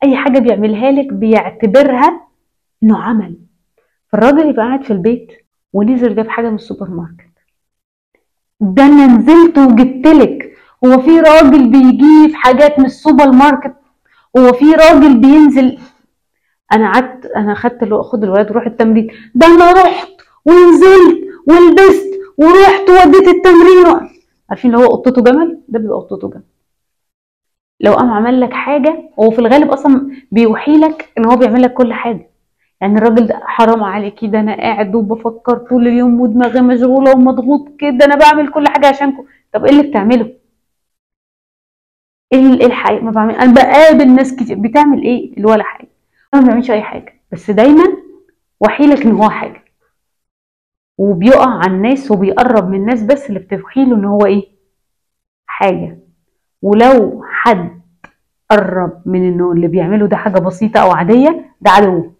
اي حاجه بيعملها لك بيعتبرها انه عمل. فالراجل يبقى قاعد في البيت ونزل جاب حاجه من السوبر ماركت، ده انا نزلت وجبتلك. هو في راجل بيجيب حاجات من السوبر ماركت؟ هو في راجل بينزل؟ انا خد الولاد وروح التمرين، ده انا رحت ونزلت ولبست ورحت وديت التمرين. عارفين اللي هو قطته جمل؟ ده بيبقى قطته جمل. لو قام عمل لك حاجه، هو في الغالب اصلا بيوحي لك ان هو بيعمل لك كل حاجه. يعني الراجل ده حرام عليكي، ده انا قاعد وبفكر طول اليوم ودماغي مشغوله ومضغوط كده، انا بعمل كل حاجه عشانكم. طب ايه اللي بتعمله؟ ايه الحقيقه؟ ما بعمل. انا بقابل ناس كتير بتعمل ايه اللي ولا حاجه، ما بيعملش اي حاجه، بس دايما وحيلك ان هو حاجه، وبيقع على الناس وبيقرب من الناس بس اللي بتوحيله ان هو ايه؟ حاجه. ولو حد قرب من انه اللي بيعمله ده حاجه بسيطه او عاديه، ده عدو.